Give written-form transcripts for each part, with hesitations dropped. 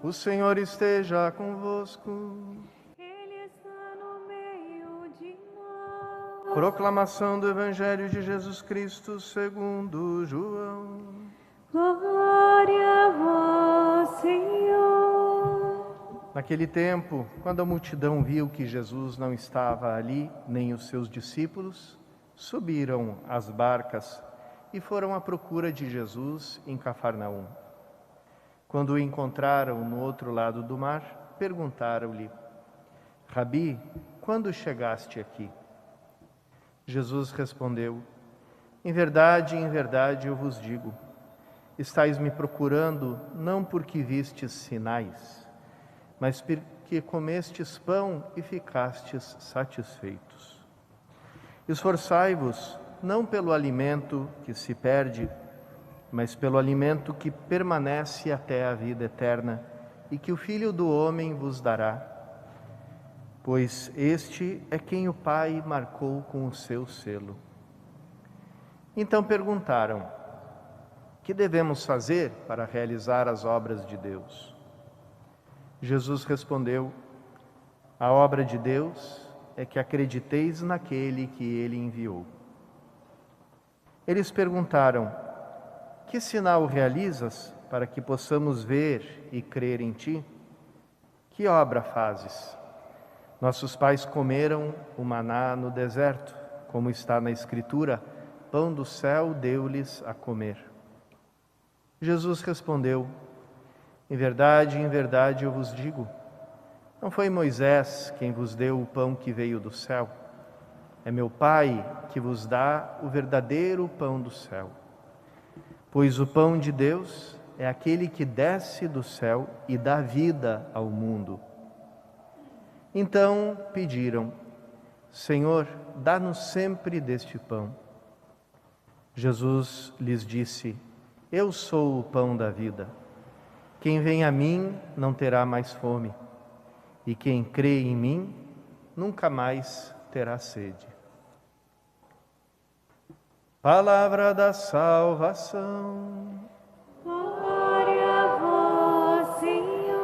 O Senhor esteja convosco. Ele está no meio de nós. Proclamação do Evangelho de Jesus Cristo segundo João. Glória a vós, Senhor. Naquele tempo, quando a multidão viu que Jesus não estava ali, nem os seus discípulos, subiram às barcas e foram à procura de Jesus em Cafarnaum. Quando o encontraram no outro lado do mar, perguntaram-lhe: Rabi, quando chegaste aqui? Jesus respondeu: em verdade, eu vos digo, estáis me procurando não porque vistes sinais, mas porque comestes pão e ficastes satisfeitos. Esforçai-vos não pelo alimento que se perde, mas pelo alimento que permanece até a vida eterna e que o Filho do Homem vos dará, pois este é quem o Pai marcou com o seu selo. Então perguntaram: que devemos fazer para realizar as obras de Deus? Jesus respondeu: a obra de Deus é que acrediteis naquele que Ele enviou. Eles perguntaram: que sinal realizas para que possamos ver e crer em Ti? Que obra fazes? Nossos pais comeram o maná no deserto, como está na Escritura, pão do céu deu-lhes a comer. Jesus respondeu: em verdade, eu vos digo, não foi Moisés quem vos deu o pão que veio do céu, é meu Pai que vos dá o verdadeiro pão do céu. Pois o pão de Deus é aquele que desce do céu e dá vida ao mundo. Então pediram: Senhor, dá-nos sempre deste pão. Jesus lhes disse: eu sou o pão da vida. Quem vem a mim não terá mais fome, e quem crê em mim nunca mais terá sede. Palavra da salvação. Glória a vós, Senhor.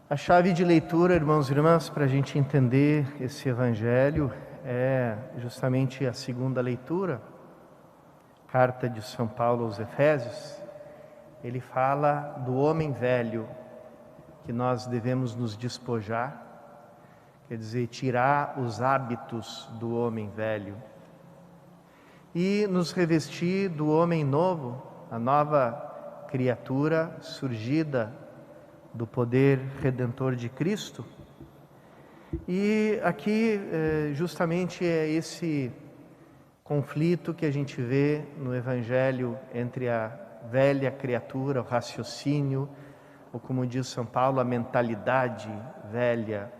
A chave de leitura, irmãos e irmãs, para a gente entender esse Evangelho é justamente a segunda leitura, carta de São Paulo aos Efésios. Ele fala do homem velho, que nós devemos nos despojar, quer dizer, tirar os hábitos do homem velho e nos revestir do homem novo, a nova criatura surgida do poder redentor de Cristo. E aqui justamente é esse conflito que a gente vê no Evangelho entre a velha criatura, o raciocínio, ou como diz São Paulo, a mentalidade velha,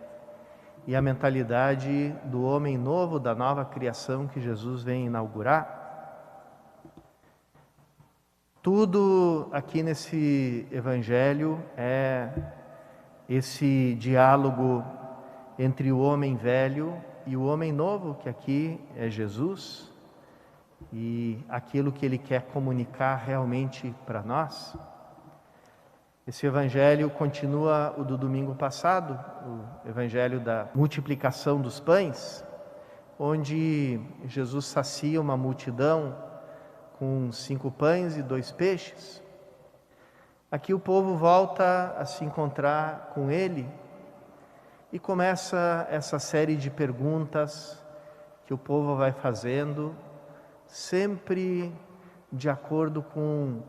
e a mentalidade do homem novo, da nova criação que Jesus vem inaugurar. Tudo aqui nesse Evangelho é esse diálogo entre o homem velho e o homem novo, que aqui é Jesus, e aquilo que Ele quer comunicar realmente para nós. Esse Evangelho continua o do domingo passado, o Evangelho da multiplicação dos pães, onde Jesus sacia uma multidão com 5 pães e 2 peixes. Aqui o povo volta a se encontrar com Ele e começa essa série de perguntas que o povo vai fazendo, sempre de acordo com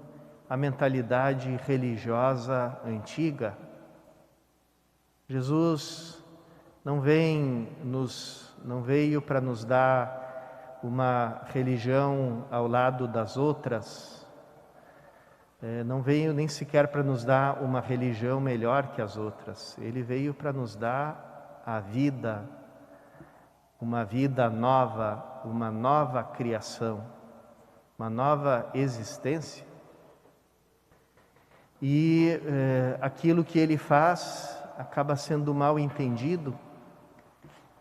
a mentalidade religiosa antiga. Jesus não veio para nos dar uma religião ao lado das outras, não veio nem sequer para nos dar uma religião melhor que as outras. Ele veio para nos dar a vida, uma vida nova, uma nova criação, uma nova existência. E aquilo que Ele faz acaba sendo mal entendido,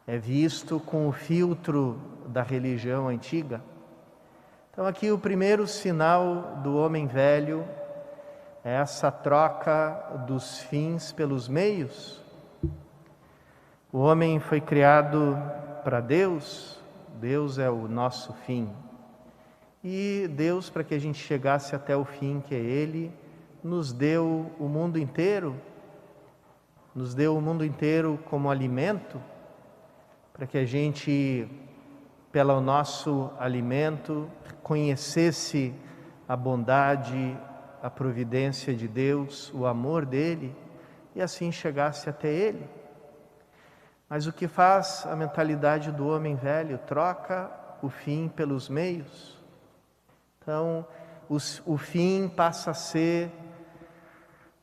é visto com o filtro da religião antiga. Então aqui o primeiro sinal do homem velho é essa troca dos fins pelos meios. O homem foi criado para Deus, Deus é o nosso fim. E Deus, para que a gente chegasse até o fim, que é Ele, nos deu o mundo inteiro, como alimento, para que a gente, pelo nosso alimento, conhecesse a bondade, a providência de Deus, o amor dEle, e assim chegasse até Ele. Mas o que faz a mentalidade do homem velho? Troca o fim pelos meios. Então, o fim passa a ser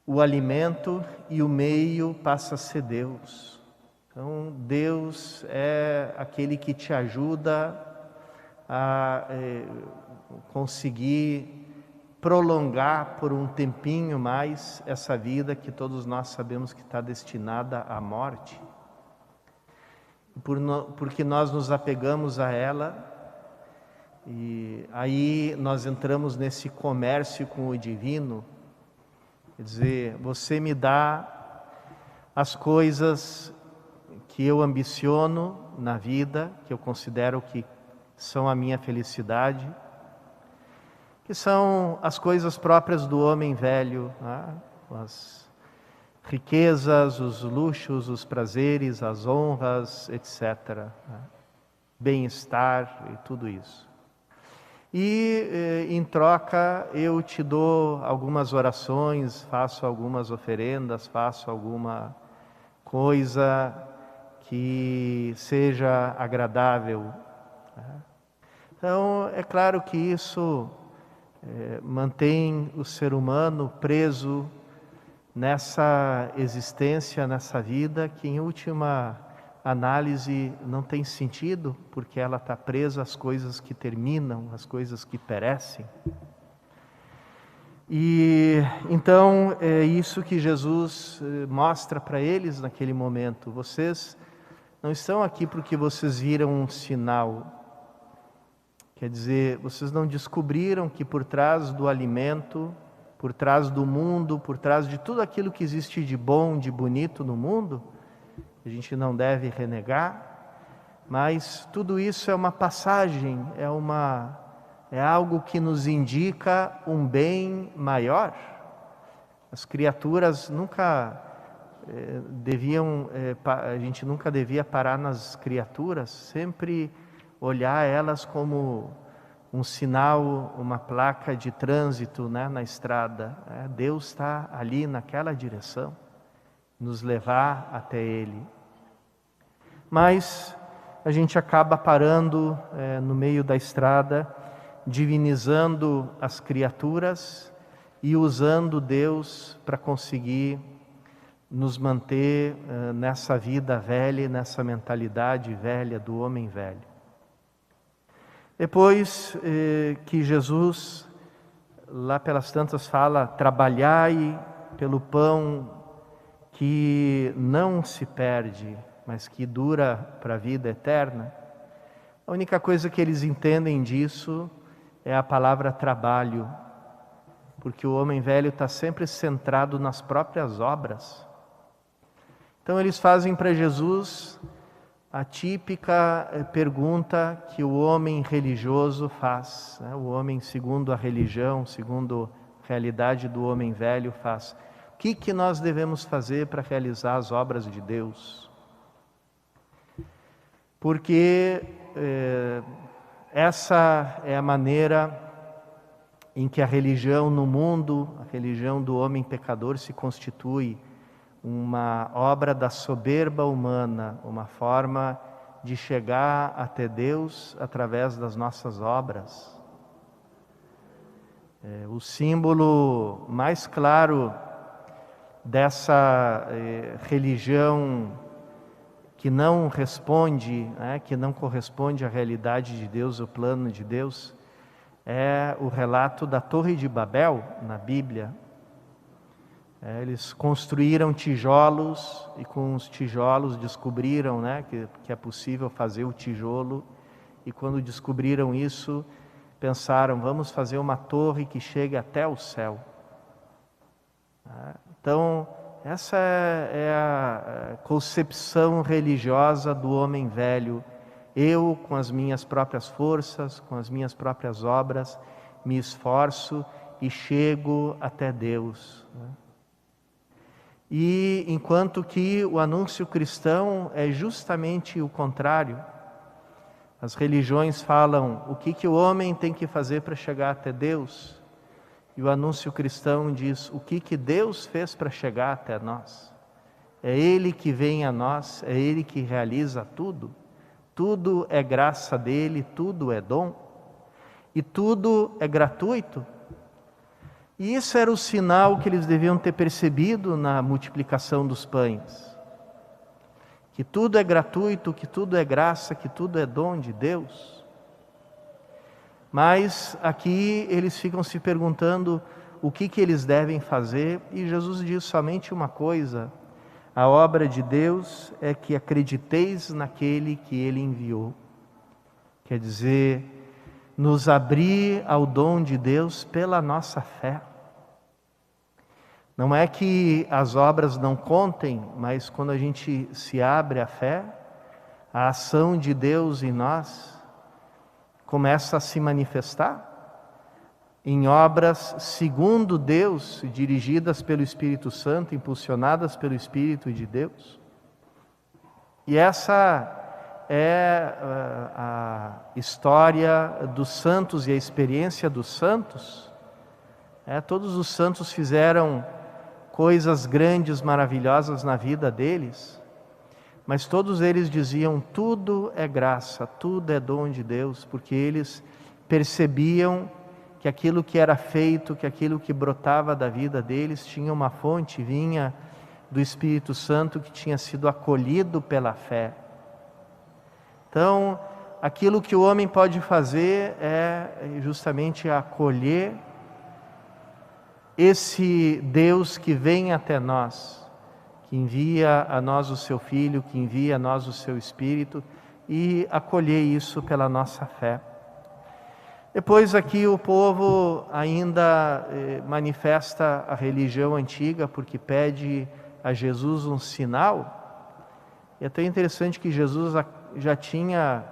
o alimento e o meio passa a ser Deus. Então, Deus é aquele que te ajuda a conseguir prolongar por um tempinho mais essa vida que todos nós sabemos que está destinada à morte. Porque nós nos apegamos a ela, e aí nós entramos nesse comércio com o divino. Quer dizer, você me dá as coisas que eu ambiciono na vida, que eu considero que são a minha felicidade, que são as coisas próprias do homem velho, né? As riquezas, os luxos, os prazeres, as honras, etc. Né? Bem-estar e tudo isso. E em troca eu te dou algumas orações, faço algumas oferendas, faço alguma coisa que seja agradável. Né? Então é claro que isso mantém o ser humano preso nessa existência, nessa vida, que em última análise não tem sentido, porque ela está presa às coisas que terminam, às coisas que perecem. E então é isso que Jesus mostra para eles naquele momento. Vocês não estão aqui porque vocês viram um sinal. Quer dizer, vocês não descobriram que por trás do alimento, por trás do mundo, por trás de tudo aquilo que existe de bom, de bonito no mundo, a gente não deve renegar, mas tudo isso é uma passagem, é algo que nos indica um bem maior. As criaturas nunca a gente nunca devia parar nas criaturas, sempre olhar elas como um sinal, uma placa de trânsito, né, na estrada. Deus está ali naquela direção, nos levar até Ele. Mas a gente acaba parando no meio da estrada, divinizando as criaturas e usando Deus para conseguir nos manter nessa vida velha, nessa mentalidade velha do homem velho. Depois que Jesus, lá pelas tantas, fala: trabalhai pelo pão que não se perde, mas que dura para a vida eterna. A única coisa que eles entendem disso é a palavra trabalho, porque o homem velho está sempre centrado nas próprias obras. Então eles fazem para Jesus a típica pergunta que o homem religioso faz, né? O homem segundo a religião, segundo a realidade do homem velho faz. O que nós devemos fazer para realizar as obras de Deus? Porque essa é a maneira em que a religião no mundo, a religião do homem pecador, se constitui uma obra da soberba humana, uma forma de chegar até Deus através das nossas obras. O símbolo mais claro dessa religião que não responde, que não corresponde à realidade de Deus, o plano de Deus, é o relato da Torre de Babel na Bíblia. Eles construíram tijolos e com os tijolos descobriram, né, que é possível fazer o tijolo. E quando descobriram isso, pensaram, vamos fazer uma torre que chegue até o céu. Então, essa é a concepção religiosa do homem velho. Eu, com as minhas próprias forças, com as minhas próprias obras, me esforço e chego até Deus. E enquanto que o anúncio cristão é justamente o contrário. As religiões falam o que o homem tem que fazer para chegar até Deus. E o anúncio cristão diz o que Deus fez para chegar até nós. É Ele que vem a nós, é Ele que realiza tudo. Tudo é graça dele, tudo é dom. E tudo é gratuito. E isso era o sinal que eles deviam ter percebido na multiplicação dos pães. Que tudo é gratuito, que tudo é graça, que tudo é dom de Deus. Mas aqui eles ficam se perguntando o que eles devem fazer, e Jesus diz somente uma coisa: a obra de Deus é que acrediteis naquele que Ele enviou. Quer dizer, nos abrir ao dom de Deus pela nossa fé. Não é que as obras não contem, mas quando a gente se abre à fé, a ação de Deus em nós começa a se manifestar em obras segundo Deus, dirigidas pelo Espírito Santo, impulsionadas pelo Espírito de Deus. E essa é a história dos santos e a experiência dos santos. Todos os santos fizeram coisas grandes, maravilhosas na vida deles, mas todos eles diziam, tudo é graça, tudo é dom de Deus, porque eles percebiam que aquilo que era feito, que aquilo que brotava da vida deles, tinha uma fonte, vinha do Espírito Santo que tinha sido acolhido pela fé. Então, aquilo que o homem pode fazer é justamente acolher esse Deus que vem até nós, que envia a nós o seu Filho, que envia a nós o seu Espírito, e acolher isso pela nossa fé. Depois aqui o povo ainda manifesta a religião antiga, porque pede a Jesus um sinal. E é até interessante que Jesus já tinha,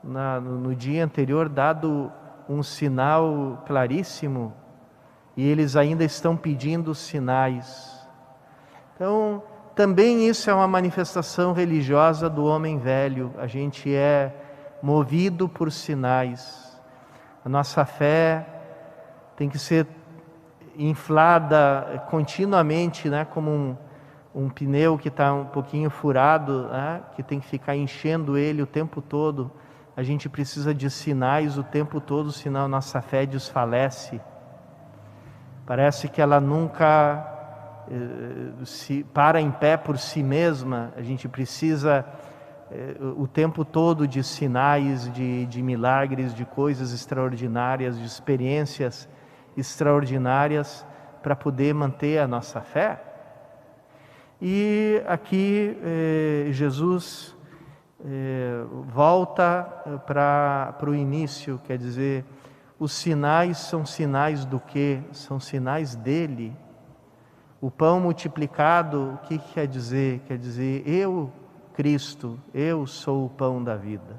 no dia anterior, dado um sinal claríssimo, e eles ainda estão pedindo sinais. Então, também isso é uma manifestação religiosa do homem velho. A gente é movido por sinais. A nossa fé tem que ser inflada continuamente, né, como um pneu que está um pouquinho furado, né, que tem que ficar enchendo ele o tempo todo. A gente precisa de sinais o tempo todo, senão a nossa fé desfalece. Parece que ela nunca se para em pé por si mesma. A gente precisa o tempo todo de sinais, de milagres, de coisas extraordinárias, de experiências extraordinárias para poder manter a nossa fé. E aqui Jesus volta para o início, quer dizer, os sinais são sinais do quê? São sinais dele. O pão multiplicado, o que quer dizer? Quer dizer, eu, Cristo, eu sou o pão da vida.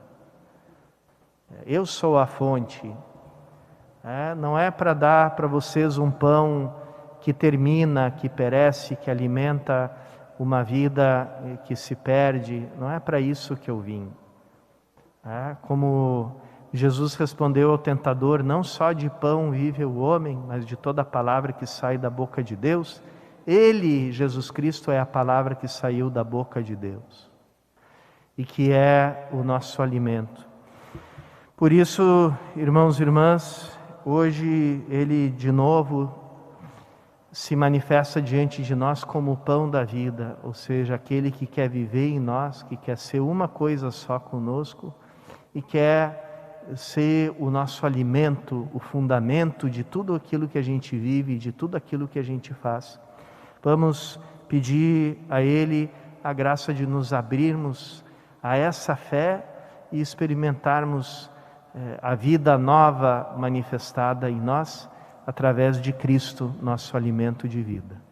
Eu sou a fonte. Não é para dar para vocês um pão que termina, que perece, que alimenta uma vida que se perde. Não é para isso que eu vim. Como Jesus respondeu ao tentador, não só de pão vive o homem, mas de toda a palavra que sai da boca de Deus. Ele, Jesus Cristo, é a palavra que saiu da boca de Deus e que é o nosso alimento. Por isso, irmãos e irmãs, hoje Ele de novo se manifesta diante de nós como o pão da vida, ou seja, aquele que quer viver em nós, que quer ser uma coisa só conosco e quer ser o nosso alimento, o fundamento de tudo aquilo que a gente vive, de tudo aquilo que a gente faz. Vamos pedir a Ele a graça de nos abrirmos a essa fé e experimentarmos a vida nova manifestada em nós através de Cristo, nosso alimento de vida.